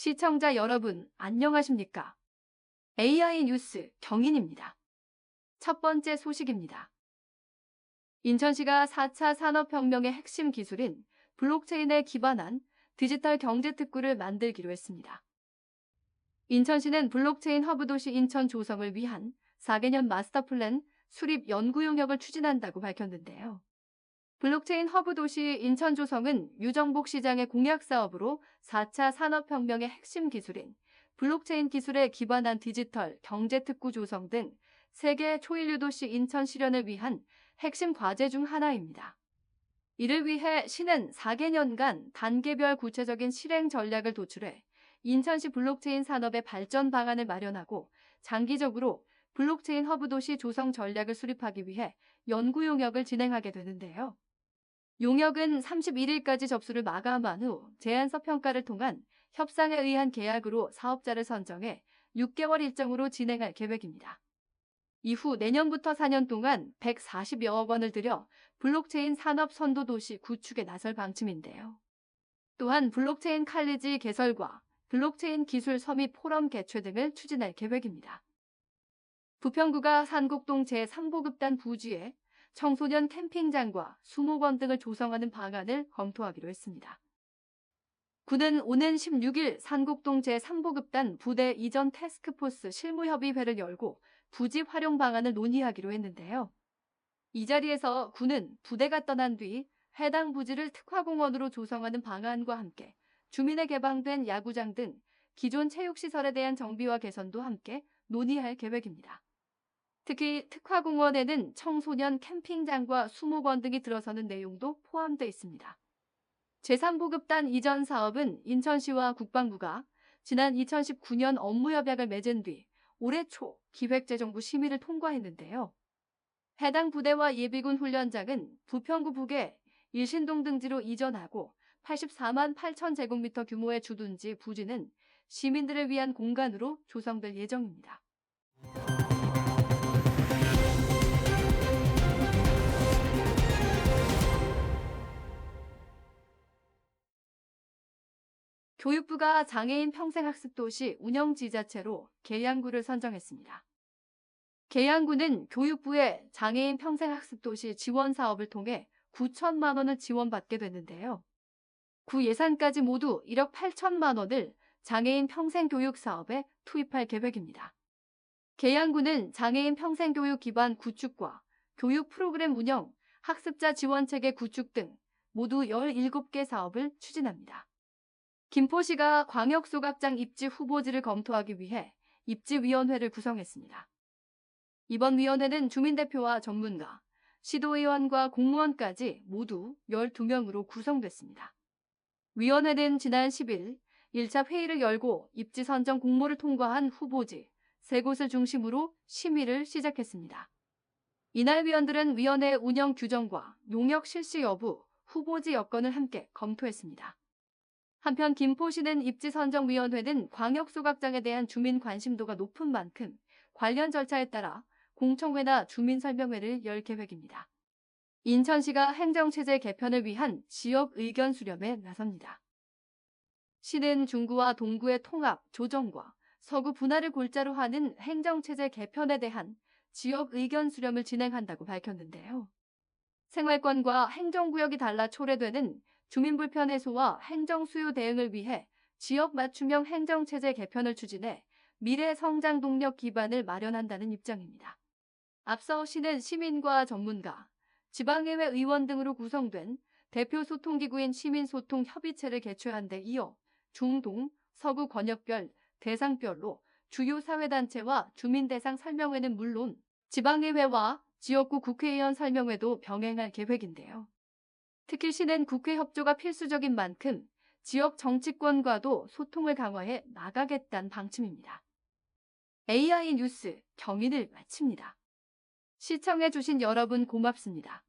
시청자 여러분, 안녕하십니까? AI 뉴스 경인입니다. 첫 번째 소식입니다. 인천시가 4차 산업혁명의 핵심 기술인 블록체인에 기반한 디지털 경제특구를 만들기로 했습니다. 인천시는 블록체인 허브도시 인천 조성을 위한 4개년 마스터플랜 수립 연구 용역을 추진한다고 밝혔는데요. 블록체인 허브도시 인천 조성은 유정복 시장의 공약 사업으로 4차 산업혁명의 핵심 기술인 블록체인 기술에 기반한 디지털 경제특구 조성 등 세계 초일류 도시 인천 실현을 위한 핵심 과제 중 하나입니다. 이를 위해 시는 4개년간 단계별 구체적인 실행 전략을 도출해 인천시 블록체인 산업의 발전 방안을 마련하고 장기적으로 블록체인 허브 도시 조성 전략을 수립하기 위해 연구 용역을 진행하게 되는데요. 용역은 31일까지 접수를 마감한 후 제안서 평가를 통한 협상에 의한 계약으로 사업자를 선정해 6개월 일정으로 진행할 계획입니다. 이후 내년부터 4년 동안 140여억 원을 들여 블록체인 산업 선도 도시 구축에 나설 방침인데요. 또한 블록체인 칼리지 개설과 블록체인 기술 서밋 포럼 개최 등을 추진할 계획입니다. 부평구가 산곡동 제3보급단 부지에 청소년 캠핑장과 수목원 등을 조성하는 방안을 검토하기로 했습니다. 구는 오는 16일 산곡동 제3보급단 부대 이전 태스크포스 실무협의회를 열고 부지 활용 방안을 논의하기로 했는데요. 이 자리에서 구는 부대가 떠난 뒤 해당 부지를 특화공원으로 조성하는 방안과 함께 주민에 개방된 야구장 등 기존 체육시설에 대한 정비와 개선도 함께 논의할 계획입니다. 특히 특화공원에는 청소년 캠핑장과 수목원 등이 들어서는 내용도 포함되어 있습니다. 제3보급단 이전 사업은 인천시와 국방부가 지난 2019년 업무협약을 맺은 뒤 올해 초 기획재정부 심의를 통과했는데요. 해당 부대와 예비군 훈련장은 부평구 북에 일신동 등지로 이전하고 84만 8천 제곱미터 규모의 주둔지 부지는 시민들을 위한 공간으로 조성될 예정입니다. 교육부가 장애인 평생학습도시 운영지자체로 계양구를 선정했습니다. 계양구는 교육부의 장애인 평생학습도시 지원 사업을 통해 9천만 원을 지원받게 됐는데요. 구 예산까지 모두 1억 8천만 원을 장애인 평생교육 사업에 투입할 계획입니다. 계양구는 장애인 평생교육 기반 구축과 교육 프로그램 운영, 학습자 지원체계 구축 등 모두 17개 사업을 추진합니다. 김포시가 광역소각장 입지 후보지를 검토하기 위해 입지위원회를 구성했습니다. 이번 위원회는 주민대표와 전문가, 시도의원과 공무원까지 모두 12명으로 구성됐습니다. 위원회는 지난 10일 1차 회의를 열고 입지 선정 공모를 통과한 후보지 3곳을 중심으로 심의를 시작했습니다. 이날 위원들은 위원회 운영 규정과 용역 실시 여부, 후보지 여건을 함께 검토했습니다. 한편 김포시는 입지선정위원회는 광역소각장에 대한 주민 관심도가 높은 만큼 관련 절차에 따라 공청회나 주민설명회를 열 계획입니다. 인천시가 행정체제 개편을 위한 지역 의견 수렴에 나섭니다. 시는 중구와 동구의 통합, 조정과 서구 분할을 골자로 하는 행정체제 개편에 대한 지역 의견 수렴을 진행한다고 밝혔는데요. 생활권과 행정구역이 달라 초래되는 주민 불편 해소와 행정 수요 대응을 위해 지역 맞춤형 행정체제 개편을 추진해 미래 성장 동력 기반을 마련한다는 입장입니다. 앞서 시는 시민과 전문가, 지방의회 의원 등으로 구성된 대표 소통기구인 시민소통협의체를 개최한 데 이어 중동, 서구 권역별, 대상별로 주요 사회단체와 주민대상 설명회는 물론 지방의회와 지역구 국회의원 설명회도 병행할 계획인데요. 특히 시는 국회 협조가 필수적인 만큼 지역 정치권과도 소통을 강화해 나가겠다는 방침입니다. AI 뉴스 경인을 마칩니다. 시청해주신 여러분 고맙습니다.